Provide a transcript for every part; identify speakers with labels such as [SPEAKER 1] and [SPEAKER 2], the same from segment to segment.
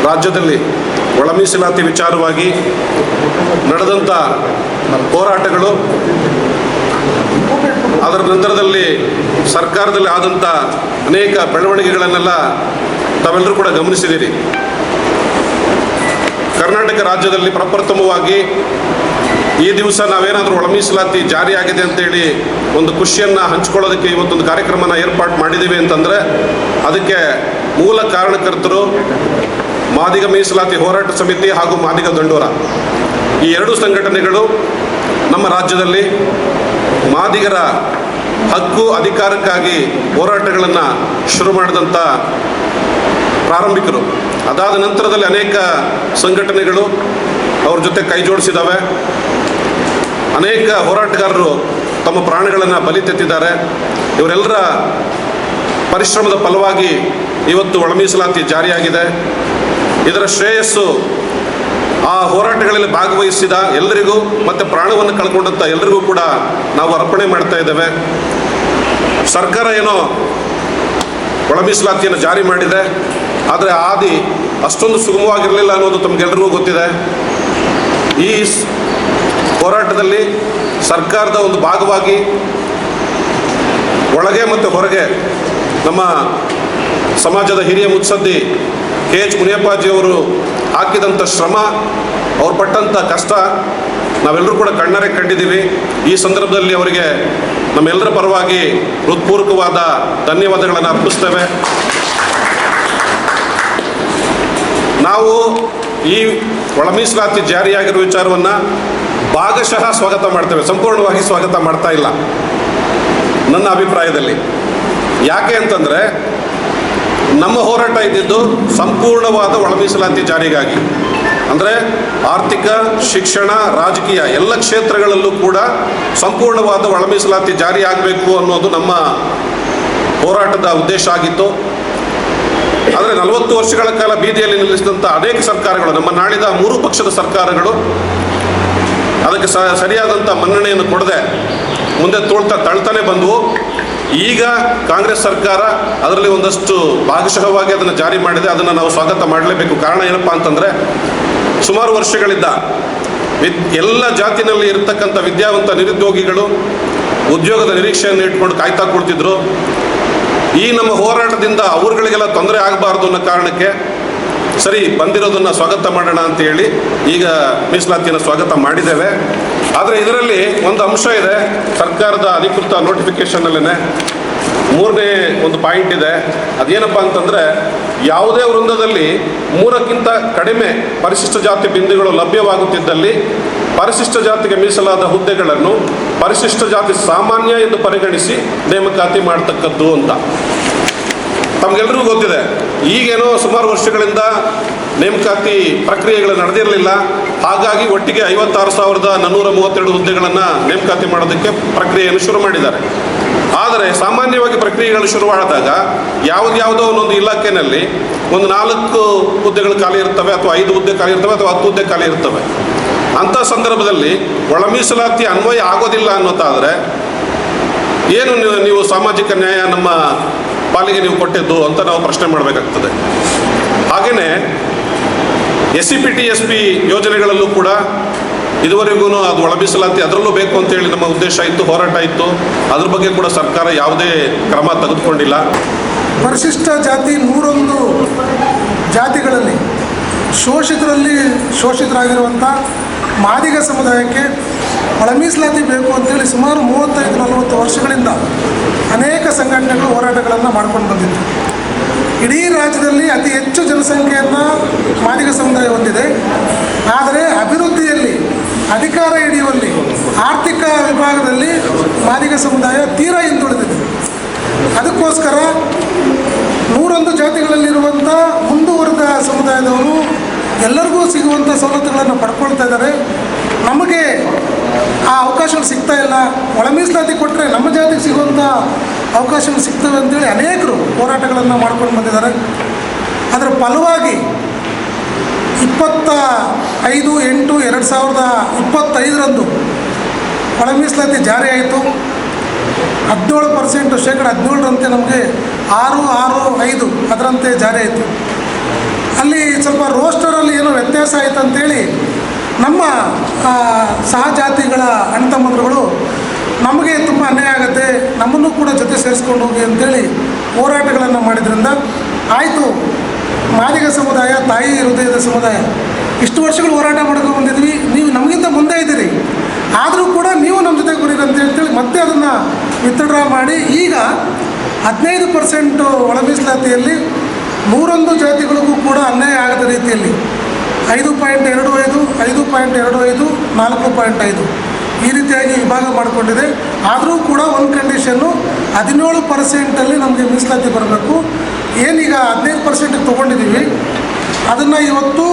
[SPEAKER 1] ರಾಜ್ಯದಲ್ಲಿ ಒಳ ಮೀಸಲಾತಿ ವಿಚಾರವಾಗಿ ನಡೆದಂಥ ಹೋರಾಟಗಳು, ಅದರ ನಂತರದಲ್ಲಿ ಸರ್ಕಾರದಲ್ಲಿ ಆದಂಥ ಅನೇಕ ಬೆಳವಣಿಗೆಗಳನ್ನೆಲ್ಲ ತಾವೆಲ್ಲರೂ ಕೂಡ ಗಮನಿಸಿದ್ದೀರಿ. ಕರ್ನಾಟಕ ರಾಜ್ಯದಲ್ಲಿ ಪ್ರಪ್ರಥಮವಾಗಿ ಈ ದಿವಸ ನಾವೇನಾದರೂ ಒಳ ಮೀಸಲಾತಿ ಜಾರಿಯಾಗಿದೆ ಅಂತೇಳಿ ಒಂದು ಖುಷಿಯನ್ನು ಹಂಚ್ಕೊಳ್ಳೋದಕ್ಕೆ ಇವತ್ತೊಂದು ಕಾರ್ಯಕ್ರಮನ ಏರ್ಪಾಡು ಮಾಡಿದ್ದೀವಿ ಅಂತಂದರೆ ಅದಕ್ಕೆ ಮೂಲ ಕಾರಣಕರ್ತರು ಮಾದಿಗ ಮೀಸಲಾತಿ ಹೋರಾಟ ಸಮಿತಿ ಹಾಗೂ ಮಾದಿಗ ದಂಡೋರ, ಈ ಎರಡೂ ಸಂಘಟನೆಗಳು ನಮ್ಮ ರಾಜ್ಯದಲ್ಲಿ ಮಾದಿಗರ ಹಕ್ಕು ಅಧಿಕಾರಕ್ಕಾಗಿ ಹೋರಾಟಗಳನ್ನು ಶುರು ಮಾಡಿದಂಥ ಪ್ರಾರಂಭಿಕರು. ಅದಾದ ನಂತರದಲ್ಲಿ ಅನೇಕ ಸಂಘಟನೆಗಳು ಅವ್ರ ಜೊತೆ ಕೈ ಜೋಡಿಸಿದ್ದಾವೆ. ಅನೇಕ ಹೋರಾಟಗಾರರು ತಮ್ಮ ಪ್ರಾಣಗಳನ್ನು ಬಲಿ ತೆತ್ತಿದ್ದಾರೆ. ಇವರೆಲ್ಲರ ಪರಿಶ್ರಮದ ಫಲವಾಗಿ ಇವತ್ತು ಒಳ ಮೀಸಲಾತಿ ಜಾರಿಯಾಗಿದೆ. ಇದರ ಶ್ರೇಯಸ್ಸು ಆ ಹೋರಾಟಗಳಲ್ಲಿ ಭಾಗವಹಿಸಿದ ಎಲ್ಲರಿಗೂ ಮತ್ತು ಪ್ರಾಣವನ್ನು ಕಳ್ಕೊಂಡಂಥ ಎಲ್ಲರಿಗೂ ಕೂಡ ನಾವು ಅರ್ಪಣೆ ಮಾಡ್ತಾ ಇದ್ದೇವೆ. ಸರ್ಕಾರ ಏನೋ ಒಳ ಮೀಸಲಾತಿಯನ್ನು ಜಾರಿ ಮಾಡಿದೆ, ಆದರೆ ಆದಿ ಅಷ್ಟೊಂದು ಸುಗಮವಾಗಿರಲಿಲ್ಲ ಅನ್ನೋದು ತಮಗೆಲ್ಲರಿಗೂ ಗೊತ್ತಿದೆ. ಈ ಹೋರಾಟದಲ್ಲಿ ಸರ್ಕಾರದ ಒಂದು ಭಾಗವಾಗಿ ಒಳಗೆ ಮತ್ತು ಹೊರಗೆ ನಮ್ಮ ಸಮಾಜದ ಹಿರಿಯ ಮುತ್ಸದ್ದಿ KH ಮುನಿಯಪ್ಪಾಜಿಯವರು ಹಾಕಿದಂಥ ಶ್ರಮ, ಅವ್ರು ಪಟ್ಟಂಥ ಕಷ್ಟ ನಾವೆಲ್ಲರೂ ಕೂಡ ಕಣ್ಣಾರೆ ಕಂಡಿದ್ದೀವಿ. ಈ ಸಂದರ್ಭದಲ್ಲಿ ಅವರಿಗೆ ನಮ್ಮೆಲ್ಲರ ಪರವಾಗಿ ಹೃತ್ಪೂರ್ವಕವಾದ ಧನ್ಯವಾದಗಳನ್ನು ಅರ್ಪಿಸ್ತೇವೆ. ನಾವು ಈ ಒಳ ಮೀಸಲಾತಿ ಜಾರಿಯಾಗಿರುವ ವಿಚಾರವನ್ನು ಭಾಗಶಃ ಸ್ವಾಗತ ಮಾಡ್ತೇವೆ, ಸಂಪೂರ್ಣವಾಗಿ ಸ್ವಾಗತ ಮಾಡ್ತಾ ಇಲ್ಲ ನನ್ನ ಅಭಿಪ್ರಾಯದಲ್ಲಿ. ಯಾಕೆ ಅಂತಂದರೆ ನಮ್ಮ ಹೋರಾಟ ಇದ್ದಿದ್ದು ಸಂಪೂರ್ಣವಾದ ಒಳ ಮೀಸಲಾತಿ ಜಾರಿಗಾಗಿ. ಅಂದರೆ ಆರ್ಥಿಕ, ಶಿಕ್ಷಣ, ರಾಜಕೀಯ ಎಲ್ಲ ಕ್ಷೇತ್ರಗಳಲ್ಲೂ ಕೂಡ ಸಂಪೂರ್ಣವಾದ ಒಳ ಮೀಸಲಾತಿ ಜಾರಿ ಆಗಬೇಕು ಅನ್ನೋದು ನಮ್ಮ ಹೋರಾಟದ ಉದ್ದೇಶ ಆಗಿತ್ತು. ಆದರೆ 40 ವರ್ಷಗಳ ಕಾಲ ಬೀದಿಯಲ್ಲಿ ನಿಲ್ಲಿಸಿದಂಥ ಅನೇಕ ಸರ್ಕಾರಗಳು, ನಮ್ಮ ನಾಡಿದ 3 ಪಕ್ಷದ ಸರ್ಕಾರಗಳು ಅದಕ್ಕೆ ಸರಿಯಾದಂಥ ಮನ್ನಣೆಯನ್ನು ಕೊಡದೆ ಮುಂದೆ ತಳ್ತಾನೆ ಬಂದವು. ಈಗ ಕಾಂಗ್ರೆಸ್ ಸರ್ಕಾರ ಅದರಲ್ಲಿ ಒಂದಷ್ಟು ಭಾಗಶಃವಾಗಿ ಅದನ್ನು ಜಾರಿ ಮಾಡಿದೆ. ಅದನ್ನು ನಾವು ಸ್ವಾಗತ ಮಾಡಲೇಬೇಕು. ಕಾರಣ ಏನಪ್ಪ ಅಂತಂದರೆ, ಸುಮಾರು ವರ್ಷಗಳಿಂದ ಎಲ್ಲ ಜಾತಿನಲ್ಲಿ ಇರತಕ್ಕಂಥ ವಿದ್ಯಾವಂತ ನಿರುದ್ಯೋಗಿಗಳು ಉದ್ಯೋಗದ ನಿರೀಕ್ಷೆಯನ್ನು ಇಟ್ಕೊಂಡು ಕಾಯ್ತಾ ಕೊಡ್ತಿದ್ರು. ಈ ನಮ್ಮ ಹೋರಾಟದಿಂದ ಅವ್ರುಗಳಿಗೆಲ್ಲ ತೊಂದರೆ ಆಗಬಾರ್ದು ಅನ್ನೋ ಕಾರಣಕ್ಕೆ ಸರಿ ಬಂದಿರೋದನ್ನು ಸ್ವಾಗತ ಮಾಡೋಣ ಅಂತೇಳಿ ಈಗ ಮೀಸಲಾತಿಯನ್ನು ಸ್ವಾಗತ ಮಾಡಿದ್ದೇವೆ. ಆದರೆ ಇದರಲ್ಲಿ ಒಂದು ಅಂಶ ಇದೆ, ಸರ್ಕಾರದ ಅಧಿಕೃತ ನೋಟಿಫಿಕೇಷನ್ನಲ್ಲೇ 3ನೇ ಒಂದು ಪಾಯಿಂಟ್ ಇದೆ. ಅದೇನಪ್ಪ ಅಂತಂದರೆ, ಯಾವುದೇ ವೃಂದದಲ್ಲಿ 3ಕ್ಕಿಂತ ಕಡಿಮೆ ಪರಿಶಿಷ್ಟ ಜಾತಿ ಬಿಂದುಗಳು ಲಭ್ಯವಾಗುತ್ತಿದ್ದಲ್ಲಿ ಪರಿಶಿಷ್ಟ ಜಾತಿಗೆ ಮೀಸಲಾದ ಹುದ್ದೆಗಳನ್ನು ಪರಿಶಿಷ್ಟ ಜಾತಿ ಸಾಮಾನ್ಯ ಎಂದು ಪರಿಗಣಿಸಿ ನೇಮಕಾತಿ ಮಾಡ್ತಕ್ಕದ್ದು ಅಂತ ತಮಗೆಲ್ಲರಿಗೂ ಗೊತ್ತಿದೆ. ಈಗೇನೋ ಸುಮಾರು ವರ್ಷಗಳಿಂದ ನೇಮಕಾತಿ ಪ್ರಕ್ರಿಯೆಗಳು ನಡೆದಿರಲಿಲ್ಲ. ಹಾಗಾಗಿ ಒಟ್ಟಿಗೆ 56,432 ಹುದ್ದೆಗಳನ್ನು ನೇಮಕಾತಿ ಮಾಡೋದಕ್ಕೆ ಪ್ರಕ್ರಿಯೆಯನ್ನು ಶುರು ಮಾಡಿದ್ದಾರೆ. ಆದರೆ ಸಾಮಾನ್ಯವಾಗಿ ಪ್ರಕ್ರಿಯೆಗಳು ಶುರುವಾದಾಗ ಯಾವುದೋ ಒಂದೊಂದು ಇಲಾಖೆಯಲ್ಲಿ ಒಂದು 4 ಹುದ್ದೆಗಳು ಖಾಲಿ ಇರ್ತವೆ, ಅಥವಾ 5 ಹುದ್ದೆ ಖಾಲಿ ಇರ್ತವೆ, ಅಥವಾ 10 ಹುದ್ದೆ ಖಾಲಿ ಇರ್ತವೆ. ಅಂಥ ಸಂದರ್ಭದಲ್ಲಿ ಒಳ ಮೀಸಲಾತಿ ಅನ್ವಯ ಆಗೋದಿಲ್ಲ ಅನ್ನೋದಾದರೆ ಏನು ನೀವು ಸಾಮಾಜಿಕ ನ್ಯಾಯ ನಮ್ಮ ಪಾಲಿಗೆ ನೀವು ಕೊಟ್ಟಿದ್ದು ಅಂತ ನಾವು ಪ್ರಶ್ನೆ ಮಾಡಬೇಕಾಗ್ತದೆ. ಹಾಗೆಯೇ SC PTSP ಯೋಜನೆಗಳಲ್ಲೂ ಕೂಡ ಇದುವರೆಗೂ ಅದು ಒಳ ಮೀಸಲಾತಿ ಅದರಲ್ಲೂ ಬೇಕು ಅಂತೇಳಿ ನಮ್ಮ ಉದ್ದೇಶ ಇತ್ತು, ಹೋರಾಟ ಇತ್ತು. ಅದ್ರ ಬಗ್ಗೆ ಕೂಡ ಸರ್ಕಾರ ಯಾವುದೇ ಕ್ರಮ ತೆಗೆದುಕೊಂಡಿಲ್ಲ.
[SPEAKER 2] ಪರಿಶಿಷ್ಟ ಜಾತಿ 101 ಜಾತಿಗಳಲ್ಲಿ ಶೋಷಿತರಾಗಿರುವಂಥ ಮಾದಿಗ ಸಮುದಾಯಕ್ಕೆ ಒಳ ಮೀಸಲಾತಿ ಬೇಕು ಅಂತೇಳಿ ಸುಮಾರು 35-40 ವರ್ಷಗಳಿಂದ ಅನೇಕ ಸಂಘಟನೆಗಳು ಹೋರಾಟಗಳನ್ನು ಮಾಡ್ಕೊಂಡು ಬಂದಿತ್ತು. ಇಡೀ ರಾಜ್ಯದಲ್ಲಿ ಅತಿ ಹೆಚ್ಚು ಜನಸಂಖ್ಯೆಯನ್ನು ಮಾದಿಗ ಸಮುದಾಯ ಹೊಂದಿದೆ. ಆದರೆ ಅಭಿವೃದ್ಧಿಯಲ್ಲಿ, ಅಧಿಕಾರ ಹಿಡಿಯುವಲ್ಲಿ, ಆರ್ಥಿಕ ವಿಭಾಗದಲ್ಲಿ ಮಾದಿಗ ಸಮುದಾಯ ತೀರಾ ಹಿಂದುಳಿದಿದೆ. ಅದಕ್ಕೋಸ್ಕರ 101 ಜಾತಿಗಳಲ್ಲಿರುವಂಥ ಮುಂದುವರೆದ ಸಮುದಾಯದವರು ಎಲ್ಲರಿಗೂ ಸಿಗುವಂಥ ಸವಲತ್ತುಗಳನ್ನು ಪಡ್ಕೊಳ್ತಾ ಇದ್ದಾರೆ. ನಮಗೆ ಆ ಅವಕಾಶಗಳು ಸಿಗ್ತಾ ಇಲ್ಲ. ಒಳ ಮೀಸಲಾತಿ ಕೊಟ್ಟರೆ ನಮ್ಮ ಜಾತಿಗೆ ಸಿಗುವಂಥ ಅವಕಾಶಗಳು ಸಿಗ್ತವೆ ಅಂತೇಳಿ ಅನೇಕರು ಹೋರಾಟಗಳನ್ನು ಮಾಡ್ಕೊಂಡು ಬಂದಿದ್ದಾರೆ. ಅದರ ಫಲವಾಗಿ 25/8/2025 ಒಳ ಮೀಸಲಾತಿ ಜಾರಿಯಾಯಿತು. 17% 17ರಂತೆ ನಮಗೆ 665 ಅದರಂತೆ ಜಾರಿ ಆಯಿತು. ಅಲ್ಲಿ ಸ್ವಲ್ಪ ರೋಸ್ಟರಲ್ಲಿ ಏನೋ ವ್ಯತ್ಯಾಸ ಆಯಿತು ಅಂತೇಳಿ ನಮ್ಮ ಸಹಜಾತಿಗಳ ಅಣ್ತಮ್ಮಂದ್ರುಗಳು ನಮಗೆ ತುಂಬ ಅನ್ಯಾಯ ಆಗುತ್ತೆ, ನಮ್ಮನ್ನು ಕೂಡ ಜೊತೆ ಸೇರಿಸ್ಕೊಂಡು ಹೋಗಿ ಅಂತೇಳಿ ಹೋರಾಟಗಳನ್ನು ಮಾಡಿದ್ರಿಂದ ಆಯಿತು. ಮಾದಿಗ ಸಮುದಾಯ ತಾಯಿ ಹೃದಯದ ಸಮುದಾಯ, ಇಷ್ಟು ವರ್ಷಗಳು ಹೋರಾಟ ಮಾಡ್ಕೊಂಡು ಬಂದಿದ್ವಿ, ನೀವು ನಮಗಿಂತ ಮುಂದೆ ಇದ್ದೀರಿ, ಆದರೂ ಕೂಡ ನೀವು ನಮ್ಮ ಜೊತೆ ಬರೀರಿ ಅಂತೇಳಿ ಮತ್ತೆ ಅದನ್ನು ವಿತ್ಡ್ರಾ ಮಾಡಿ ಈಗ 15% ಒಳ ಮೀಸಲಾತಿಯಲ್ಲಿ 101 ಜಾತಿಗಳಿಗೂ ಕೂಡ ಅನ್ಯಾಯ ಆಗದ ರೀತಿಯಲ್ಲಿ 5.25, 5.25, 4.5 ಈ ರೀತಿಯಾಗಿ ವಿಭಾಗ ಮಾಡಿಕೊಂಡಿದೆ. ಆದರೂ ಕೂಡ ಒಂದು ಕಂಡೀಷನ್ನು 17% ನಮಗೆ ಮೀಸಲಾತಿ ಬರಬೇಕು. ಏನೀಗ 15% ತೊಗೊಂಡಿದ್ದೀವಿ, ಅದನ್ನು ಇವತ್ತು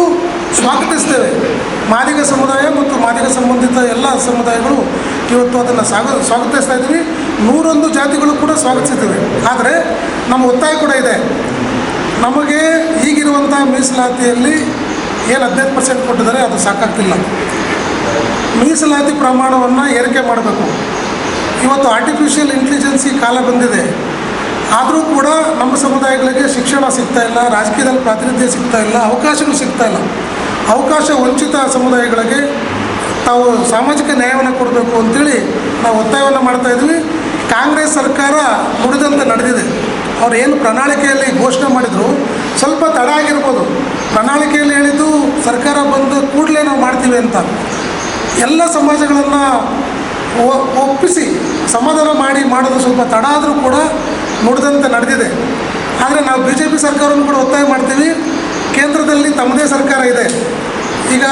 [SPEAKER 2] ಸ್ವಾಗತಿಸ್ತೇವೆ. ಮಾದಿಗ ಸಮುದಾಯ ಮತ್ತು ಮಾದಿಗ ಸಂಬಂಧಿತ ಎಲ್ಲ ಸಮುದಾಯಗಳು ಇವತ್ತು ಅದನ್ನು ಸ್ವಾಗತಿಸ್ತಾ ಇದ್ದೀವಿ. 101 ಜಾತಿಗಳು ಕೂಡ ಸ್ವಾಗತಿಸಿದ್ದೇವೆ. ಆದರೆ ನಮ್ಮ ಒತ್ತಾಯ ಕೂಡ ಇದೆ, ನಮಗೆ ಈಗಿರುವಂಥ ಮೀಸಲಾತಿಯಲ್ಲಿ ಏನು 15% ಕೊಟ್ಟಿದ್ದಾರೆ ಅದು ಸಾಕಾಗ್ತಿಲ್ಲ. ಮೀಸಲಾತಿ ಪ್ರಮಾಣವನ್ನು ಏರಿಕೆ ಮಾಡಬೇಕು. ಇವತ್ತು ಆರ್ಟಿಫಿಷಿಯಲ್ ಇಂಟೆಲಿಜೆನ್ಸಿ ಕಾಲ ಬಂದಿದೆ, ಆದರೂ ಕೂಡ ನಮ್ಮ ಸಮುದಾಯಗಳಿಗೆ ಶಿಕ್ಷಣ ಸಿಗ್ತಾ ಇಲ್ಲ, ರಾಜಕೀಯದಲ್ಲಿ ಪ್ರಾತಿನಿಧ್ಯ ಸಿಗ್ತಾ ಇಲ್ಲ, ಅವಕಾಶಗಳು ಸಿಗ್ತಾ ಇಲ್ಲ. ಅವಕಾಶ ವಂಚಿತ ಸಮುದಾಯಗಳಿಗೆ ತಾವು ಸಾಮಾಜಿಕ ನ್ಯಾಯವನ್ನು ಕೊಡಬೇಕು ಅಂತೇಳಿ ನಾವು ಒತ್ತಾಯವನ್ನು ಮಾಡ್ತಾಯಿದ್ವಿ. ಕಾಂಗ್ರೆಸ್ ಸರ್ಕಾರ ನುಡಿದಂತೆ ನಡೆದಿದೆ. ಅವ್ರು ಏನು ಪ್ರಣಾಳಿಕೆಯಲ್ಲಿ ಘೋಷಣೆ ಮಾಡಿದರು, ಸ್ವಲ್ಪ ತಡ ಆಗಿರ್ಬೋದು. ಪ್ರಣಾಳಿಕೆಯಲ್ಲಿ ಹೇಳಿದ್ದು ಸರ್ಕಾರ ಬಂದ ಕೂಡಲೇ ನಾವು ಮಾಡ್ತೀವಿ ಅಂತ. ಎಲ್ಲ ಸಮಾಜಗಳನ್ನು ಒಪ್ಪಿಸಿ ಸಮಾಧಾನ ಮಾಡೋದು ಸ್ವಲ್ಪ ತಡ ಆದರೂ ಕೂಡ ನುಡಿದಂತೆ ನಡೆದಿದೆ. ಆದರೆ ನಾವು BJP ಸರ್ಕಾರವನ್ನು ಕೂಡ ಒತ್ತಾಯ ಮಾಡ್ತೀವಿ. ಕೇಂದ್ರದಲ್ಲಿ ತಮ್ಮದೇ ಸರ್ಕಾರ ಇದೆ. ಈಗ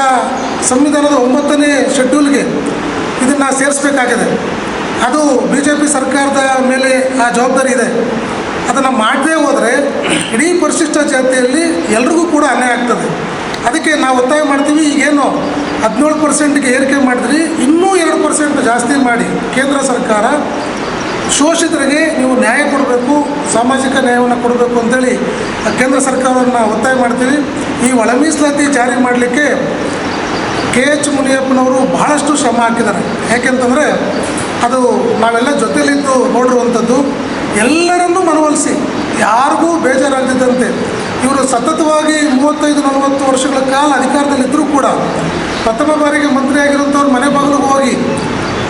[SPEAKER 2] ಸಂವಿಧಾನದ 9ನೇ ಶೆಡ್ಯೂಲ್ಗೆ ಇದನ್ನು ಸೇರಿಸಬೇಕಾಗಿದೆ. ಅದು BJP ಸರ್ಕಾರದ ಮೇಲೆ ಆ ಜವಾಬ್ದಾರಿ ಇದೆ. ಅದನ್ನು ಮಾಡದೇ ಹೋದರೆ ಇಡೀ ಪರಿಶಿಷ್ಟ ಜಾತಿಯಲ್ಲಿ ಎಲ್ರಿಗೂ ಕೂಡ ಅನ್ಯಾಯ ಆಗ್ತದೆ. ಅದಕ್ಕೆ ನಾವು ಒತ್ತಾಯ ಮಾಡ್ತೀವಿ. ಈಗೇನು 17%ಗೆ ಏರಿಕೆ ಮಾಡಿದ್ರಿ, ಇನ್ನೂ 2% ಜಾಸ್ತಿ ಮಾಡಿ ಕೇಂದ್ರ ಸರ್ಕಾರ ಶೋಷಿತರಿಗೆ ನೀವು ನ್ಯಾಯ ಕೊಡಬೇಕು, ಸಾಮಾಜಿಕ ನ್ಯಾಯವನ್ನು ಕೊಡಬೇಕು ಅಂತೇಳಿ ಕೇಂದ್ರ ಸರ್ಕಾರವನ್ನು ಒತ್ತಾಯ ಮಾಡ್ತೀವಿ. ಈ ಒಳ ಮೀಸಲಾತಿ ಜಾರಿ ಮಾಡಲಿಕ್ಕೆ KH ಮುನಿಯಪ್ಪನವರು ಬಹಳಷ್ಟು ಶ್ರಮ ಹಾಕಿದ್ದಾರೆ. ಯಾಕೆಂತಂದರೆ ಅದು ನಾವೆಲ್ಲ ಜೊತೆಯಲ್ಲಿದ್ದು ನೋಡಿರುವಂಥದ್ದು. ಎಲ್ಲರನ್ನೂ ಮನವೊಲಿಸಿ, ಯಾರಿಗೂ ಬೇಜಾರಾಗದಿದ್ದಂತೆ ಇವರು ಸತತವಾಗಿ 35-40 ವರ್ಷಗಳ ಕಾಲ ಅಧಿಕಾರದಲ್ಲಿದ್ದರೂ ಕೂಡ ಪ್ರಥಮ ಬಾರಿಗೆ ಮಂತ್ರಿ ಆಗಿರುವಂಥವ್ರು ಮನೆ ಬಾಗಿಲಿಗೆ ಹೋಗಿ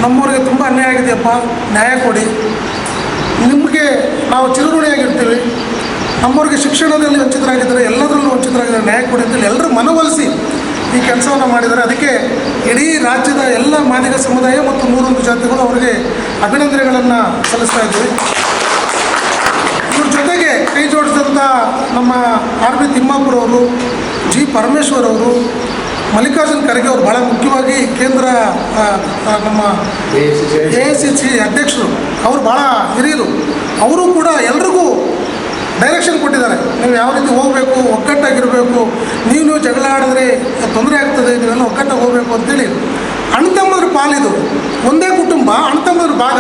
[SPEAKER 2] ನಮ್ಮೂರಿಗೆ ತುಂಬ ಅನ್ಯಾಯ ಆಗಿದೆಯಪ್ಪ, ನ್ಯಾಯ ಕೊಡಿ, ನಿಮಗೆ ನಾವು ಚಿರಋಣಿಯಾಗಿರ್ತೀವಿ, ನಮ್ಮೂರಿಗೆ ಶಿಕ್ಷಣದಲ್ಲಿ ವಂಚಿತರಾಗಿದ್ದಾರೆ, ಎಲ್ಲದರಲ್ಲೂ ವಂಚಿತರಾಗಿದ್ದಾರೆ, ನ್ಯಾಯ ಕೊಡಿ ಅಂತೇಳಿ ಎಲ್ಲರೂ ಮನವೊಲಿಸಿ ಈ ಕೆಲಸವನ್ನು ಮಾಡಿದ್ದಾರೆ. ಅದಕ್ಕೆ ಇಡೀ ರಾಜ್ಯದ ಎಲ್ಲ ಮಾದಿಗ ಸಮುದಾಯ ಮತ್ತು 101 ಜಾತಿಗಳು ಅವರಿಗೆ ಅಭಿನಂದನೆಗಳನ್ನು ಸಲ್ಲಿಸ್ತಾ ಇದ್ದೀವಿ. ಇವ್ರ ಜೊತೆಗೆ ಕೈ ಜೋಡಿಸಿದಂಥ ನಮ್ಮ RB ತಿಮ್ಮಾಪುರವರು, G ಪರಮೇಶ್ವರ್ ಅವರು, ಮಲ್ಲಿಕಾರ್ಜುನ್ ಖರ್ಗೆ ಅವರು, ಭಾಳ ಮುಖ್ಯವಾಗಿ ಕೇಂದ್ರ ನಮ್ಮ AICC ಅಧ್ಯಕ್ಷರು, ಅವರು ಭಾಳ ಹಿರಿಯರು. ಅವರು ಕೂಡ ಎಲ್ರಿಗೂ ಡೈರೆಕ್ಷನ್ ಕೊಟ್ಟಿದ್ದಾರೆ. ನೀವು ಯಾವ ರೀತಿ ಹೋಗಬೇಕು, ಒಗ್ಗಟ್ಟಾಗಿರಬೇಕು, ನೀವು ಜಗಳ ಆಡಿದ್ರೆ ತೊಂದರೆ ಆಗ್ತದೆ, ನೀವೆಲ್ಲ ಒಗ್ಗಟ್ಟಾಗಿ ಹೋಗಬೇಕು ಅಂತೇಳಿ. ಅಣ್ತಮ್ಮದ್ರ ಪಾಲಿದು, ಒಂದೇ ಕುಟುಂಬ, ಅಣ್ತಮ್ಮದ್ರ ಭಾಗ,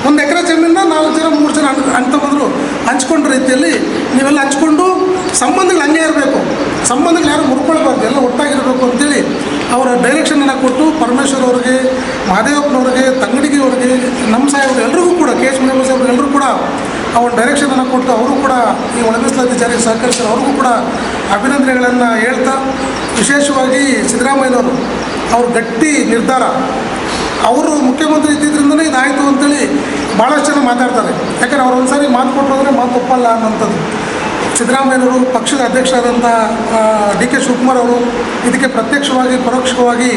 [SPEAKER 2] 1 ಎಕರೆ ಜಮೀನ 4 ಜನ 3 ಜನ ಅಣ್ತಮ್ಮಂದರು ಹಂಚ್ಕೊಂಡ ರೀತಿಯಲ್ಲಿ ನೀವೆಲ್ಲ ಹಂಚ್ಕೊಂಡು ಸಂಬಂಧಗಳು ಹಂಗೆ ಇರಬೇಕು, ಸಂಬಂಧಗಳು ಯಾರು ಮುರ್ಕೊಳ್ಬಾರ್ದು, ಎಲ್ಲ ಒಟ್ಟಾಗಿರಬೇಕು ಅಂತೇಳಿ ಅವರ ಡೈರೆಕ್ಷನನ್ನು ಕೊಟ್ಟು ಪರಮೇಶ್ವರ್ ಅವ್ರಿಗೆ, ಮಹದೇವಪ್ಪನವ್ರಿಗೆ, ತಂಗಡಿಗೆ ಅವ್ರಿಗೆ, ನಮ್ಮ ಸಾಹೇಬ್ರು ಎಲ್ರಿಗೂ ಕೂಡ KH ಮುನಿಯಪ್ಪ ಸಾಹೇಬ್ರು ಎಲ್ಲರೂ ಕೂಡ ಅವ್ರ ಡೈರೆಕ್ಷನನ್ನು ಕೊಟ್ಟು ಅವರು ಕೂಡ ಈ ಒಳ ಮೀಸಲಾತಿ ಜಾರಿಗೆ ಸಹಕರಿಸಿದ್ರು. ಅವ್ರಿಗೂ ಕೂಡ ಅಭಿನಂದನೆಗಳನ್ನು ಹೇಳ್ತಾ, ವಿಶೇಷವಾಗಿ ಸಿದ್ದರಾಮಯ್ಯನವರು ಅವ್ರ ಗಟ್ಟಿ ನಿರ್ಧಾರ, ಅವರು ಮುಖ್ಯಮಂತ್ರಿ ಇದ್ದಿದ್ದರಿಂದಲೇ ಇದಾಯಿತು ಅಂತೇಳಿ ಭಾಳಷ್ಟು ಜನ ಮಾತಾಡ್ತಾರೆ. ಯಾಕಂದರೆ ಅವ್ರು ಒಂದು ಸಾರಿ ಮಾತು ಕೊಟ್ಟರು ಅಂದರೆ ಮಾತು ಒಪ್ಪಲ್ಲ ಅನ್ನೋಂಥದ್ದು. ಸಿದ್ದರಾಮಯ್ಯನವರು, ಪಕ್ಷದ ಅಧ್ಯಕ್ಷರಾದಂಥ DK ಶಿವಕುಮಾರ್ ಅವರು ಇದಕ್ಕೆ ಪ್ರತ್ಯಕ್ಷವಾಗಿ ಪರೋಕ್ಷವಾಗಿ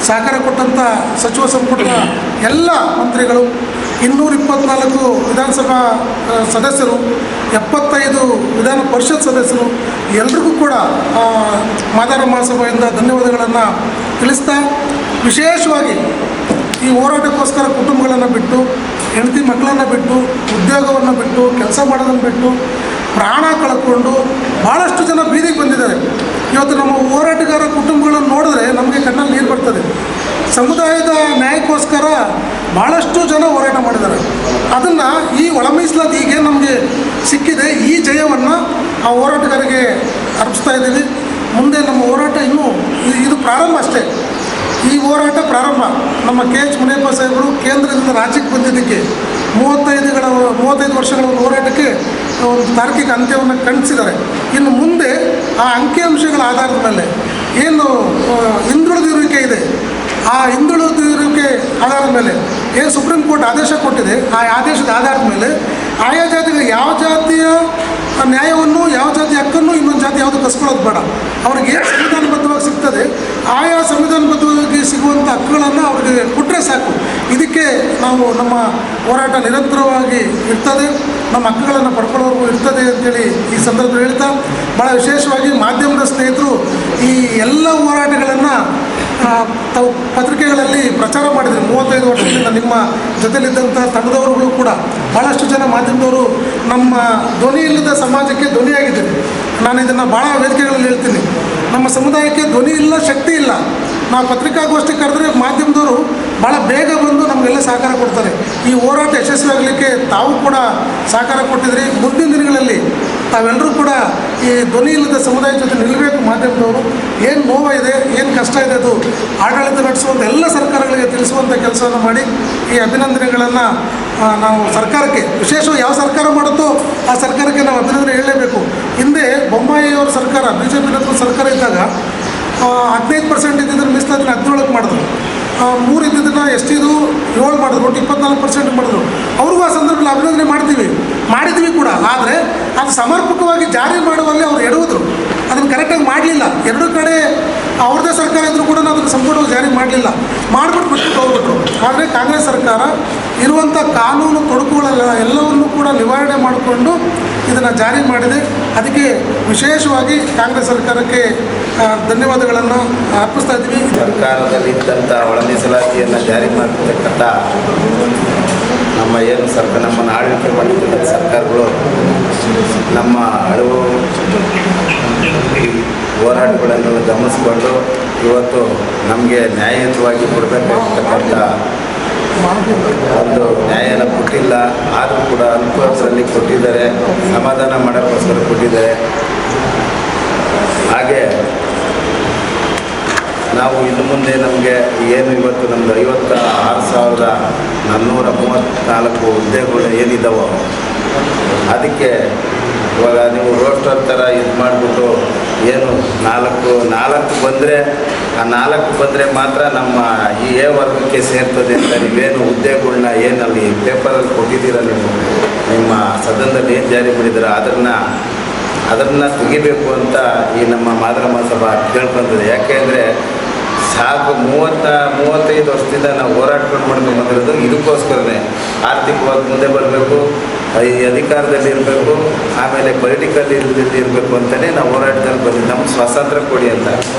[SPEAKER 2] ಸಹಕಾರ ಕೊಟ್ಟಂಥ ಸಚಿವ ಸಂಪುಟದ ಎಲ್ಲ ಮಂತ್ರಿಗಳು, 224 ವಿಧಾನಸಭಾ ಸದಸ್ಯರು, 75 ವಿಧಾನ ಪರಿಷತ್ ಸದಸ್ಯರು, ಎಲ್ರಿಗೂ ಕೂಡ ಮಾದಾರ ಮಹಾಸಭೆಯಿಂದ ಧನ್ಯವಾದಗಳನ್ನು ತಿಳಿಸ್ತಾ, ವಿಶೇಷವಾಗಿ ಈ ಹೋರಾಟಕ್ಕೋಸ್ಕರ ಕುಟುಂಬಗಳನ್ನು ಬಿಟ್ಟು, ಹೆಂಡತಿ ಮಕ್ಕಳನ್ನು ಬಿಟ್ಟು, ಉದ್ಯೋಗವನ್ನು ಬಿಟ್ಟು, ಕೆಲಸ ಮಾಡೋದನ್ನು ಬಿಟ್ಟು, ಪ್ರಾಣ ಕಳ್ಕೊಂಡು ಭಾಳಷ್ಟು ಜನ ಬೀದಿಗೆ ಬಂದಿದ್ದಾರೆ. ಇವತ್ತು ನಮ್ಮ ಹೋರಾಟಗಾರ ಕುಟುಂಬಗಳನ್ನು ನೋಡಿದ್ರೆ ನಮಗೆ ಕಣ್ಣಲ್ಲಿ ನೀರು ಬರ್ತದೆ. ಸಮುದಾಯದ ನ್ಯಾಯಕ್ಕೋಸ್ಕರ ಭಾಳಷ್ಟು ಜನ ಹೋರಾಟ ಮಾಡಿದ್ದಾರೆ. ಅದನ್ನು ಈ ಒಳ ಮೀಸಲಾತಿ ಹೀಗೆ ನಮಗೆ ಸಿಕ್ಕಿದೆ, ಈ ಜಯವನ್ನು ಆ ಹೋರಾಟಗಾರರಿಗೆ ಅರ್ಪಿಸ್ತಾ ಇದ್ದೀವಿ. ಮುಂದೆ ನಮ್ಮ ಹೋರಾಟ ಇನ್ನೂ ಇದು ಪ್ರಾರಂಭ ಅಷ್ಟೇ. ಈ ಹೋರಾಟ ಪ್ರಾರಂಭ. ನಮ್ಮ KH ಮುನಿಯಪ್ಪ ಸಾಹೇಬರು ಕೇಂದ್ರದಿಂದ ರಾಜ್ಯಕ್ಕೆ ಬಂದಿದ್ದಕ್ಕೆ 35 ವರ್ಷಗಳ ಒಂದು ಹೋರಾಟಕ್ಕೆ ಒಂದು ತಾರ್ಕಿಕ ಅಂತ್ಯವನ್ನು ಕಂಡಿಸಿದ್ದಾರೆ. ಇನ್ನು ಮುಂದೆ ಆ ಅಂಕಿಅಂಶಗಳ ಆಧಾರದ ಮೇಲೆ ಏನು ಹಿಂದುಳಿದಿರುವಿಕೆ ಇದೆ, ಆ ಹಿಂದುಳಿದಿರುವಿಕೆ ಆಧಾರದ ಮೇಲೆ ಏನು ಸುಪ್ರೀಂ ಕೋರ್ಟ್ ಆದೇಶ ಕೊಟ್ಟಿದೆ, ಆ ಆದೇಶದ ಆಧಾರದ ಮೇಲೆ ಆಯಾ ಜಾತಿಗೆ ಯಾವ ಜಾತಿಯ ನ್ಯಾಯವನ್ನು, ಯಾವ ಜಾತಿ ಹಕ್ಕನ್ನು ಇನ್ನೊಂದು ಜಾತಿ ಯಾವುದು ಕಸ್ಕೊಳ್ಳೋದು ಬೇಡ. ಅವ್ರಿಗೆ ಏನು ಸಂವಿಧಾನಬದ್ಧವಾಗಿ ಸಿಗ್ತದೆ, ಆಯಾ ಸಂವಿಧಾನಬದ್ಧವಾಗಿ ಸಿಗುವಂಥ ಹಕ್ಕುಗಳನ್ನು ಅವ್ರಿಗೆ ಕೊಟ್ಟರೆ ಸಾಕು. ಇದಕ್ಕೆ ನಾವು ನಮ್ಮ ಹೋರಾಟ ನಿರಂತರವಾಗಿ ಇರ್ತದೆ, ನಮ್ಮ ಹಕ್ಕುಗಳನ್ನು ಪಡ್ಕೊಳ್ಳೋರ್ಗೂ ಇರ್ತದೆ ಅಂತೇಳಿ ಈ ಸಂದರ್ಭದಲ್ಲಿ ಹೇಳ್ತಾ, ಭಾಳ ವಿಶೇಷವಾಗಿ ಮಾಧ್ಯಮದ ಸ್ನೇಹಿತರು ಈ ಎಲ್ಲ ಹೋರಾಟಗಳನ್ನು ತಾವು ಪತ್ರಿಕೆಗಳಲ್ಲಿ ಪ್ರಚಾರ ಮಾಡಿದರೆ 35 ವರ್ಷದಿಂದ ನಿಮ್ಮ ಜೊತೆಲಿದ್ದಂಥ ತಂಡದವರುಗಳು ಕೂಡ ಭಾಳಷ್ಟು ಜನ ಮಾಧ್ಯಮದವರು ನಮ್ಮ ಧ್ವನಿ ಇಲ್ಲದ ಸಮಾಜಕ್ಕೆ ಧ್ವನಿಯಾಗಿದ್ದೀರಿ. ನಾನು ಇದನ್ನು ಭಾಳ ವೇದಿಕೆಗಳಲ್ಲಿ ಹೇಳ್ತೀನಿ, ನಮ್ಮ ಸಮುದಾಯಕ್ಕೆ ಧ್ವನಿ ಇಲ್ಲ, ಶಕ್ತಿ ಇಲ್ಲ. ನಾವು ಪತ್ರಿಕಾಗೋಷ್ಠಿ ಕರೆದ್ರೆ ಮಾಧ್ಯಮದವರು ಭಾಳ ಬೇಗ ಬಂದು ನಮಗೆಲ್ಲ ಸಹಕಾರ ಕೊಡ್ತಾರೆ. ಈ ಹೋರಾಟ ಯಶಸ್ವಿಯಾಗಲಿಕ್ಕೆ ತಾವು ಕೂಡ ಸಹಕಾರ ಕೊಟ್ಟಿದ್ರಿ. ಮುಂದಿನ ದಿನಗಳಲ್ಲಿ ತಾವೆಲ್ಲರೂ ಕೂಡ ಈ ಧ್ವನಿ ಇಲ್ಲದ ಸಮುದಾಯದ ಜೊತೆ ನಿಲ್ಲಬೇಕು. ಮಾಧ್ಯಮದವರು ಏನು ನೋವಿದೆ, ಏನು ಕಷ್ಟ ಇದೆ, ಅದು ಆಡಳಿತ ನಡೆಸುವಂಥ ಎಲ್ಲ ಸರ್ಕಾರಗಳಿಗೆ ತಿಳಿಸುವಂಥ ಕೆಲಸವನ್ನು ಮಾಡಿ ಈ ಅಭಿನಂದನೆಗಳನ್ನು ನಾವು ಸರ್ಕಾರಕ್ಕೆ, ವಿಶೇಷವಾಗಿ ಯಾವ ಸರ್ಕಾರ ಮಾಡುತ್ತೋ ಆ ಸರ್ಕಾರಕ್ಕೆ ನಾವು ಅಭಿನಂದನೆ ಹೇಳಲೇಬೇಕು. ಹಿಂದೆ ಬೊಮ್ಮಾಯಿಯವರ ಸರ್ಕಾರ, BJP ನೇತೃತ್ವದ ಸರ್ಕಾರ ಇದ್ದಾಗ 15% ಇದ್ದಿದ್ದನ್ನು ಮೀಸಲಾತಿನ 17 ಮಾಡಿದ್ರು, 3 ಇದ್ದಿದ್ದನ್ನು ಎಷ್ಟಿದು 7 ಮಾಡಿದ್ರು, ಒಟ್ಟು 24% ಮಾಡಿದ್ರು. ಅವ್ರಿಗೂ ಆ ಸಂದರ್ಭದಲ್ಲಿ ಅಭಿನಂದನೆ ಮಾಡಿದ್ವಿ ಕೂಡ. ಆದರೆ ಅದು ಸಮರ್ಪಕವಾಗಿ ಜಾರಿ ಮಾಡುವಲ್ಲಿ ಅವರು ಎಡುವುದ್ರು, ಅದನ್ನು ಕರೆಕ್ಟಾಗಿ ಮಾಡಲಿಲ್ಲ. ಎರಡೂ ಕಡೆ ಅವ್ರದ್ದೇ ಸರ್ಕಾರ ಇದ್ದರೂ ಕೂಡ ಅದನ್ನು ಸಂಪೂರ್ಣವಾಗಿ ಜಾರಿ ಮಾಡಲಿಲ್ಲ, ಬಿಟ್ಟು ಹೋಗ್ಬಿಟ್ರು. ಆದರೆ ಕಾಂಗ್ರೆಸ್ ಸರ್ಕಾರ ಇರುವಂಥ ಕಾನೂನು ತೊಡಕುಗಳೆಲ್ಲ ಎಲ್ಲವನ್ನೂ ಕೂಡ ನಿವಾರಣೆ ಮಾಡಿಕೊಂಡು ಇದನ್ನು ಜಾರಿ ಮಾಡಿದೆ. ಅದಕ್ಕೆ ವಿಶೇಷವಾಗಿ ಕಾಂಗ್ರೆಸ್ ಸರ್ಕಾರಕ್ಕೆ ಧನ್ಯವಾದಗಳನ್ನು ಅರ್ಪಿಸ್ತಾ ಇದ್ದೀವಿ.
[SPEAKER 3] ಸರ್ಕಾರದಲ್ಲಿದ್ದಂಥ ಒಳ ಮೀಸಲಾತಿಯನ್ನು ಜಾರಿ ಮಾಡತಕ್ಕಂಥ ನಮ್ಮನ್ನು ಆಳ್ವಿಕೆ ಮಾಡಿರ್ತಕ್ಕಂಥ ಸರ್ಕಾರಗಳು ನಮ್ಮ ಹಲವು ಹೋರಾಟಗಳನ್ನು ಗಮನಿಸಿಕೊಂಡು ಇವತ್ತು ನಮಗೆ ನ್ಯಾಯಯುತವಾಗಿ ಕೊಡಬೇಕಾಗಿರ್ತಕ್ಕಂಥ ಒಂದು ನ್ಯಾಯನ ಕೊಟ್ಟಿಲ್ಲ. ಆದರೂ ಕೂಡ ಅನುಕೂಲದಲ್ಲಿ ಕೊಟ್ಟಿದ್ದಾರೆ, ಸಮಾಧಾನ ಮಾಡೋಕ್ಕೋಸ್ಕರ ಕೊಟ್ಟಿದ್ದಾರೆ. ಹಾಗೆ ನಾವು ಇನ್ನು ಮುಂದೆ ನಮಗೆ ಏನು ಇವತ್ತು ನಮ್ಮದು 56,434 ಹುದ್ದೆಗಳು ಏನಿದ್ದಾವೋ ಅದಕ್ಕೆ ಇವಾಗ ನೀವು ರೋಸ್ಟರ್ ಥರ ಇದು ಮಾಡಿಬಿಟ್ಟು ಏನು 4 ಬಂದರೆ ಆ 4 ಬಂದರೆ ಮಾತ್ರ ನಮ್ಮ ಈ ಎ ವರ್ಗಕ್ಕೆ ಸೇರ್ತದೆ ಅಂತ ನೀವೇನು ಹುದ್ದೆಗಳ್ನ ಏನಲ್ಲಿ ಪೇಪರಲ್ಲಿ ಕೊಟ್ಟಿದ್ದೀರ, ನೀವು ನಿಮ್ಮ ಸದನದಲ್ಲಿ ಏನು ಜಾರಿ ಮಾಡಿದ್ದೀರ ಅದನ್ನು ತೆಗಿಬೇಕು ಅಂತ ಈ ನಮ್ಮ ಮಾದರ ಮಹಾಸಭಾ ಕೇಳ್ಕೊಂತದೆ. ಯಾಕೆಂದರೆ ಸಾಕು 35 ವರ್ಷದಿಂದ ನಾವು ಹೋರಾಟಗಳು ಮಾಡ್ಕೊಂಡು ಬಂದಿರೋದು ಇದಕ್ಕೋಸ್ಕರನೇ. ಆರ್ಥಿಕವಾಗಿ ಮುಂದೆ ಬರಬೇಕು, ಈ ಅಧಿಕಾರದಲ್ಲಿ ಇರಬೇಕು, ಆಮೇಲೆ ಪೊಲಿಟಿಕಲ್ ಇರಬೇಕು ಅಂತಲೇ ನಾವು ಹೋರಾಟದಲ್ಲಿ ಬಂದಿದ್ದು. ನಮ್ಗೆ ಸ್ವಾತಂತ್ರ್ಯ ಕೊಡಿ ಅಂತ.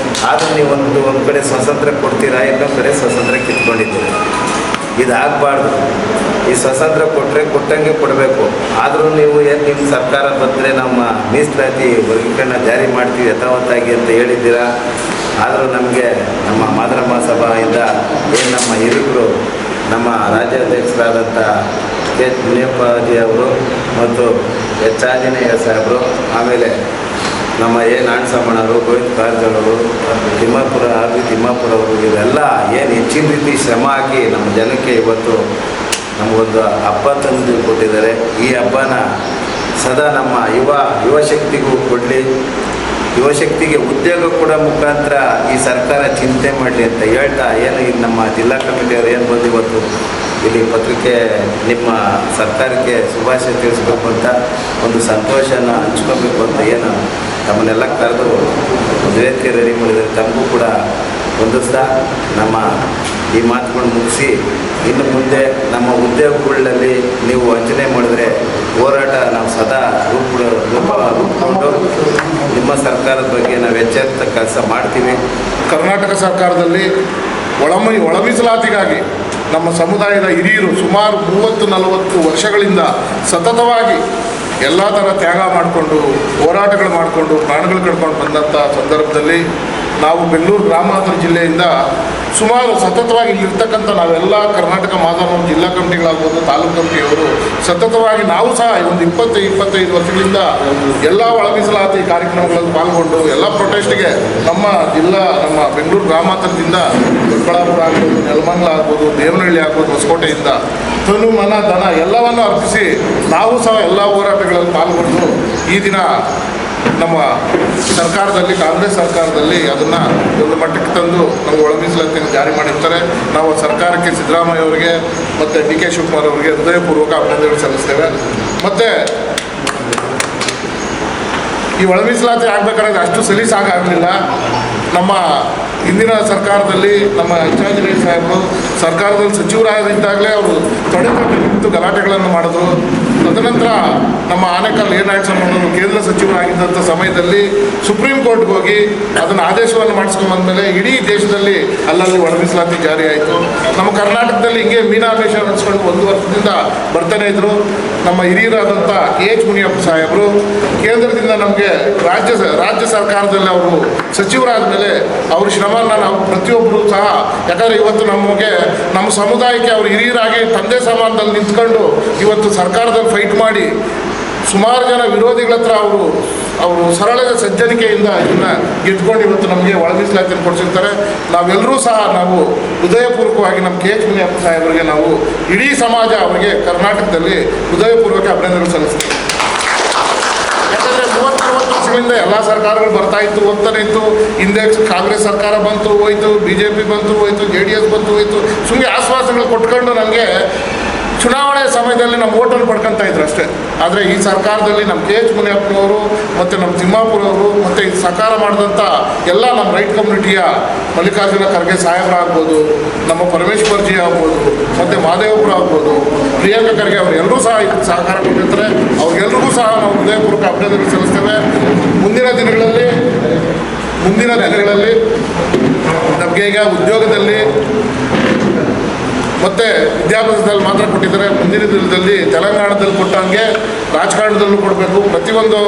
[SPEAKER 3] ಆದರೂ ನೀವು ಒಂದು ಕಡೆ ಸ್ವಾತಂತ್ರ್ಯ ಕೊಡ್ತೀರಾ, ಇನ್ನೊಂದು ಕಡೆ ಸ್ವಾತಂತ್ರ್ಯ ಕಿತ್ಕೊಂಡಿದ್ದೀರಿ. ಇದಾಗಬಾರ್ದು. ಈ ಸ್ವಾತಂತ್ರ್ಯ ಕೊಟ್ಟಂಗೆ ಕೊಡಬೇಕು. ಆದರೂ ನೀವು ನಿಮ್ಮ ಸರ್ಕಾರ ಬಂದರೆ ನಮ್ಮ ಮೀಸಲಾತಿ ವರ್ಗೀಕರಣ ಜಾರಿ ಮಾಡ್ತೀವಿ ಯಥಾವತ್ತಾಗಿ ಅಂತ ಹೇಳಿದ್ದೀರಾ. ಆದರೂ ನಮಗೆ ನಮ್ಮ ಮಾದರ ಮಹಾಸಭಾಯಿಂದ ಏನು ನಮ್ಮ ಹಿರಿಯರು, ನಮ್ಮ ರಾಜ್ಯಾಧ್ಯಕ್ಷರಾದಂಥ ಕೆ ಮುನಿಯಪ್ಪಾಜಿ ಅವರು ಮತ್ತು ಎಚ್ ಆಂಜನೇಯ ಸಾಹೇಬರು, ಆಮೇಲೆ ನಮ್ಮ ಎ ನಾಣಸಮ್ಮಣ್ಣವರು, ಗೋವಿಂದ ಕಾರಜೋಳವರು, ತಿಮ್ಮಾಪುರ ಅವರು, ಇವರೆಲ್ಲ ಏನು ಹೆಚ್ಚಿನ ರೀತಿ ಶ್ರಮ ಹಾಕಿ ನಮ್ಮ ಜನಕ್ಕೆ ಇವತ್ತು ನಮಗೊಂದು ಹಬ್ಬ ತಂದು ಕೊಟ್ಟಿದ್ದಾರೆ. ಈ ಹಬ್ಬನ ಸದಾ ನಮ್ಮ ಯುವ ಶಕ್ತಿಗೂ ಕೊಡಲಿ, ಯುವಶಕ್ತಿಗೆ ಉದ್ಯೋಗ ಕೊಡೋ ಮುಖಾಂತರ ಈ ಸರ್ಕಾರ ಚಿಂತೆ ಮಾಡಲಿ ಅಂತ ಹೇಳ್ತಾ, ಏನು ಇಲ್ಲಿ ನಮ್ಮ ಜಿಲ್ಲಾ ಕಮಿಟಿಯವರು ಏನು ಬಂದು ಇವತ್ತು ಇಲ್ಲಿ ಪತ್ರಿಕೆ ನಿಮ್ಮ ಸರ್ಕಾರಕ್ಕೆ ಶುಭಾಶಯ ತಿಳಿಸ್ಬೇಕು ಅಂತ, ಒಂದು ಸಂತೋಷನ ಹಂಚ್ಕೋಬೇಕು ಅಂತ ಏನು ನಮ್ಮನ್ನೆಲ್ಲ ಕರೆದು ಒಂದು ವೇದಿಕೆ ರೆಡಿ ಮಾಡಿದರೆ, ತಮಗೂ ಕೂಡ ಹೊಂದಿಸ್ತಾ ನಮ್ಮ ಈ ಮಾತುಗಳು ಮುಗಿಸಿ, ಇನ್ನು ಮುಂದೆ ನಮ್ಮ ಉದ್ಯೋಗಗಳಲ್ಲಿ ನೀವು ವಂಚನೆ ಮಾಡಿದ್ರೆ ಹೋರಾಟ ನಾವು ಸದಾ ರೂಪುಕೊಂಡು ನಿಮ್ಮ ಸರ್ಕಾರದ ಬಗ್ಗೆ ನಾವು ಎಚ್ಚರಿತ ಕೆಲಸ ಮಾಡ್ತೀವಿ.
[SPEAKER 4] ಕರ್ನಾಟಕ ಸರ್ಕಾರದಲ್ಲಿ ಒಳ ಮೀಸಲಾತಿಗಾಗಿ ನಮ್ಮ ಸಮುದಾಯದ ಹಿರಿಯರು ಸುಮಾರು 30-40 ವರ್ಷಗಳಿಂದ ಸತತವಾಗಿ ಎಲ್ಲ ಥರ ತ್ಯಾಗ ಮಾಡಿಕೊಂಡು ಹೋರಾಟಗಳು ಮಾಡಿಕೊಂಡು ಪ್ರಾಣಗಳು ಕಳ್ಕೊಂಡು ಬಂದಂಥ ಸಂದರ್ಭದಲ್ಲಿ ನಾವು ಬೆಂಗಳೂರು ಗ್ರಾಮಾಂತರ ಜಿಲ್ಲೆಯಿಂದ ಸುಮಾರು ಸತತವಾಗಿ ಇಲ್ಲಿರ್ತಕ್ಕಂಥ ನಾವೆಲ್ಲ ಕರ್ನಾಟಕ ಮಾಧ್ಯಮ ಜಿಲ್ಲಾ ಕಮಿಟಿಗಳಾಗ್ಬೋದು ತಾಲೂಕು ಕಮಿಟಿಯವರು ಸತತವಾಗಿ ನಾವು ಸಹ ಒಂದು 20-25 ವರ್ಷಗಳಿಂದ ಎಲ್ಲ ಒಳ ಮೀಸಲಾತಿ ಕಾರ್ಯಕ್ರಮಗಳಲ್ಲಿ ಪಾಲ್ಗೊಂಡು ಎಲ್ಲ ಪ್ರೊಟೆಸ್ಟ್ಗೆ ನಮ್ಮ ಬೆಂಗಳೂರು ಗ್ರಾಮಾಂತರದಿಂದ ದೊಡ್ಡಬಳ್ಳಾಪುರ ಆಗ್ಬೋದು, ನೆಲಮಂಗಲ ಆಗ್ಬೋದು, ದೇವನಹಳ್ಳಿ ಆಗ್ಬೋದು, ಹೊಸಕೋಟೆಯಿಂದ ತನು ಮನ ಧನ ಎಲ್ಲವನ್ನು ಅರ್ಪಿಸಿ ನಾವು ಸಹ ಎಲ್ಲ ಹೋರಾಟಗಳಲ್ಲಿ ಪಾಲ್ಗೊಂಡು ಈ ದಿನ ನಮ್ಮ ಸರ್ಕಾರದಲ್ಲಿ, ಕಾಂಗ್ರೆಸ್ ಸರ್ಕಾರದಲ್ಲಿ ಅದನ್ನು ಒಂದು ಮಟ್ಟಕ್ಕೆ ತಂದು ನಮಗೆ ಒಳ ಮೀಸಲಾತಿಯನ್ನು ಜಾರಿ ಮಾಡಿರ್ತಾರೆ. ನಾವು ಸರ್ಕಾರಕ್ಕೆ ಸಿದ್ದರಾಮಯ್ಯ ಅವರಿಗೆ ಮತ್ತು ಡಿ ಕೆ ಶಿವಕುಮಾರ್ ಅವರಿಗೆ ಹೃದಯಪೂರ್ವಕ ಅಭಿನಂದನೆ ಸಲ್ಲಿಸ್ತೇವೆ. ಮತ್ತು ಈ ಒಳ ಮೀಸಲಾತಿ ಆಗಬೇಕಾದ್ರೆ ಅಷ್ಟು ಸಲೀಸಾಗಲಿಲ್ಲ. ನಮ್ಮ ಹಿಂದಿನ ಸರ್ಕಾರದಲ್ಲಿ ನಮ್ಮ ಎಚ್.ಆಂಜನೇಯ ಸಾಹೇಬರು ಸರ್ಕಾರದಲ್ಲಿ ಸಚಿವರಾಗಿದ್ದಾಗಲೇ ಅವರು ತೊಡೆತಟ್ಟು ಗಲಾಟೆಗಳನ್ನು ಮಾಡಿದ್ರು. ತದನಂತರ ನಮ್ಮ ಆನೇಕಲ್ ಏನಾಯ್ತು ಕೇಂದ್ರ ಸಚಿವರಾಗಿದ್ದಂಥ ಸಮಯದಲ್ಲಿ ಸುಪ್ರೀಂ ಕೋರ್ಟ್ಗೆ ಹೋಗಿ ಅದನ್ನು ಆದೇಶವನ್ನು ಮಾಡಿಸ್ಕೊಂಡ್ಬಂದಮೇಲೆ ಇಡೀ ದೇಶದಲ್ಲಿ ಅಲ್ಲಲ್ಲಿ ಒಳ ಮೀಸಲಾತಿ ಜಾರಿ ಆಯಿತು. ನಮ್ಮ ಕರ್ನಾಟಕದಲ್ಲಿ ಹಿಂಗೆ ಮೀನಾಮೇಷ ನಡೆಸ್ಕೊಂಡು 1 ವರ್ಷದಿಂದ ಬರ್ತಾನೆ ಇದ್ದರು. ನಮ್ಮ ಹಿರಿಯರಾದಂಥ ಎಚ್ ಮುನಿಯಪ್ಪ ಸಾಹೇಬರು ಕೇಂದ್ರದಿಂದ ನಮಗೆ ರಾಜ್ಯ ಸರ್ಕಾರದಲ್ಲಿ ಅವರು ಸಚಿವರಾದ ಮೇಲೆ ಅವ್ರ ಶ್ರಮವನ್ನು ನಾವು ಪ್ರತಿಯೊಬ್ಬರು ಸಹ, ಯಾಕಂದರೆ ಇವತ್ತು ನಮ್ಮ ಸಮುದಾಯಕ್ಕೆ ಅವರು ಹಿರಿಯರಾಗಿ ತಂದೆ ಸಮಾನದಲ್ಲಿ ನಿಂತ್ಕೊಂಡು ಇವತ್ತು ಸರ್ಕಾರದಲ್ಲಿ ಫೈಟ್ ಮಾಡಿ ಸುಮಾರು ಜನ ವಿರೋಧಿಗಳ ಹತ್ರ ಅವರು ಸರಳ ಸಜ್ಜನಿಕೆಯಿಂದ ಇದನ್ನು ಗೆದ್ಕೊಂಡು ಇವತ್ತು ನಮಗೆ ಒಳ ಮೀಸಲಾತಿಯನ್ನು ಕೊಡಿಸಿರ್ತಾರೆ. ನಾವೆಲ್ಲರೂ ಸಹ ನಾವು ಹೃದಯಪೂರ್ವಕವಾಗಿ ನಮ್ಮ ಕೆ ಎಚ್ ಮುನಿಯಪ್ಪ ಸಾಹೇಬರಿಗೆ ನಾವು ಇಡೀ ಸಮಾಜ ಅವರಿಗೆ ಕರ್ನಾಟಕದಲ್ಲಿ ಹೃದಯಪೂರ್ವಕ ಅಭಿನಂದನೆ ಸಲ್ಲಿಸ್ತೀವಿ. ಯಾಕಂದರೆ 30-40 ವರ್ಷಗಳಿಂದ ಎಲ್ಲ ಸರ್ಕಾರಗಳು ಬರ್ತಾ ಇತ್ತು, ಹೋಗ್ತಾನೆ ಇತ್ತು. ಹಿಂದೆ ಕಾಂಗ್ರೆಸ್ ಸರ್ಕಾರ ಬಂತು ಹೋಯ್ತು, BJP ಬಂತು ಹೋಯ್ತು, JDS ಬಂತು ಹೋಯ್ತು. ಸುಮ್ಮನೆ ಆಶ್ವಾಸಗಳು ಕೊಟ್ಕೊಂಡು ನಮಗೆ ಚುನಾವಣೆ ಸಮಯದಲ್ಲಿ ನಮ್ಮ ಓಟನ್ನು ಪಡ್ಕೊತಾ ಇದ್ರು ಅಷ್ಟೇ. ಆದರೆ ಈ ಸರ್ಕಾರದಲ್ಲಿ ನಮ್ಮ ಕೆ ಎಚ್ ಮುನಿಯಪ್ಪನವರು ಮತ್ತು ನಮ್ಮ ತಿಮ್ಮಾಪುರವರು ಮತ್ತು ಈ ಸರ್ಕಾರ ಮಾಡಿದಂಥ ಎಲ್ಲ ನಮ್ಮ ರೈಟ್ ಕಮ್ಯುನಿಟಿಯ ಮಲ್ಲಿಕಾರ್ಜುನ ಖರ್ಗೆ ಸಾಹೇಬರಾಗ್ಬೋದು, ನಮ್ಮ ಪರಮೇಶ್ವರ್ಜಿ ಆಗ್ಬೋದು, ಮತ್ತು ಮಾದೇವಪುರ ಆಗ್ಬೋದು, ಪ್ರಿಯಾಂಕಾ ಖರ್ಗೆ ಅವರು ಎಲ್ಲರೂ ಸಹ ಇದಕ್ಕೆ ಸಹಕಾರ ಕೊಟ್ಟಿರ್ತಾರೆ. ಅವ್ರಿಗೆಲ್ರಿಗೂ ಸಹ ನಾವು ಹೃದಯಪೂರ್ವಕ ಅಭಿನಂದನೆ ಸಲ್ಲಿಸ್ತೇವೆ. ಮುಂದಿನ ದಿನಗಳಲ್ಲಿ ನಮಗೆ ಈಗ ಉದ್ಯೋಗದಲ್ಲಿ ಮತ್ತು ವಿದ್ಯಾಭ್ಯಾಸದಲ್ಲಿ ಮಾತ್ರ ಕೊಟ್ಟಿದ್ದಾರೆ. ಮುಂದಿನ ದಿನದಲ್ಲಿ ತೆಲಂಗಾಣದಲ್ಲಿ ಕೊಟ್ಟಂಗೆ ರಾಜಕಾರಣದಲ್ಲೂ ಕೊಡಬೇಕು. ಪ್ರತಿಯೊಂದು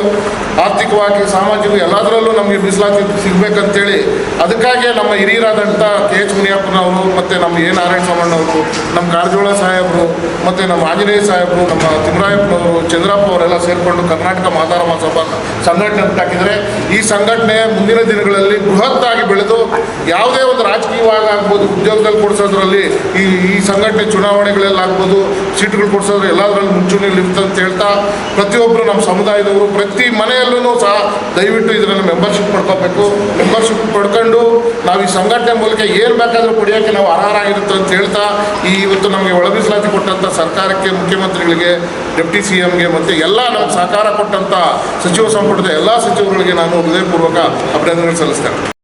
[SPEAKER 4] ಆರ್ಥಿಕವಾಗಿ, ಸಾಮಾಜಿಕ ಎಲ್ಲದರಲ್ಲೂ ನಮಗೆ ಮೀಸಲಾತಿ ಸಿಗಬೇಕಂತೇಳಿ ಅದಕ್ಕಾಗಿಯೇ ನಮ್ಮ ಹಿರಿಯರಾದಂಥ ಕೆ ಎಚ್ ಮುನಿಯಪ್ಪನವರು ಮತ್ತು ನಮ್ಮ ಎ ನಾರಾಯಣ ಸ್ವಾಮಣ್ಣವರು, ನಮ್ಮ ಕಾರಜೋಳ ಸಾಹೇಬರು ಮತ್ತು ನಮ್ಮ ಆಂಜನೇಯ ಸಾಹೇಬರು, ನಮ್ಮ ತಿಮ್ಮರಾಯಪ್ಪನವರು, ಚಂದ್ರಪ್ಪ ಅವರೆಲ್ಲ ಸೇರಿಕೊಂಡು ಕರ್ನಾಟಕ ಮಾತಾರ ಮಹಾಸಭಾ ಸಂಘಟನೆ ಹಾಕಿದರೆ ಈ ಸಂಘಟನೆ ಮುಂದಿನ ದಿನಗಳಲ್ಲಿ ಬೃಹತ್ತಾಗಿ ಬೆಳೆದು ಯಾವುದೇ ಒಂದು ರಾಜಕೀಯವಾಗಿ ಆಗ್ಬೋದು, ಉದ್ಯೋಗದಲ್ಲಿ ಕೊಡಿಸೋದ್ರಲ್ಲಿ ಈ ಸಂಘಟನೆ ಚುನಾವಣೆಗಳಲ್ಲಾಗ್ಬೋದು, ಸೀಟುಗಳು ಕೊಡಿಸೋದ್ರೆ ಎಲ್ಲದರಲ್ಲಿ ಮುಂಚೂಣಿಯಲ್ಲಿ ಇರ್ತಂತ ಹೇಳ್ತಾ ಪ್ರತಿಯೊಬ್ಬರು ನಮ್ಮ ಸಮುದಾಯದವರು ಪ್ರತಿ ಮನೆಯಲ್ಲೂ ಸಹ ದಯವಿಟ್ಟು ಇದನ್ನು ಮೆಂಬರ್ಶಿಪ್ ಪಡ್ಕೋಬೇಕು. ಮೆಂಬರ್ಶಿಪ್ ಪಡ್ಕೊಂಡು ನಾವು ಈ ಸಂಘಟನೆ ಮೂಲಕ ಏನು ಬೇಕಾದರೂ ಪಡೆಯೋಕ್ಕೆ ನಾವು ಅರ್ಹರಾಗಿರುತ್ತೆ ಅಂತ ಹೇಳ್ತಾ ಇವತ್ತು ನಮಗೆ ಒಳ ಮೀಸಲಾತಿ ಕೊಟ್ಟಂಥ ಸರ್ಕಾರಕ್ಕೆ, ಮುಖ್ಯಮಂತ್ರಿಗಳಿಗೆ, ಡೆಪ್ಟಿ CMಗೆ ಮತ್ತು ಎಲ್ಲ ನಮಗೆ ಸಹಕಾರ ಕೊಟ್ಟಂಥ ಸಚಿವ ಸಂಪುಟದ ಎಲ್ಲ ಸಚಿವರುಗಳಿಗೆ ನಾನು ಹೃದಯಪೂರ್ವಕ ಅಭಿನಂದನೆ ಸಲ್ಲಿಸ್ತೇನೆ.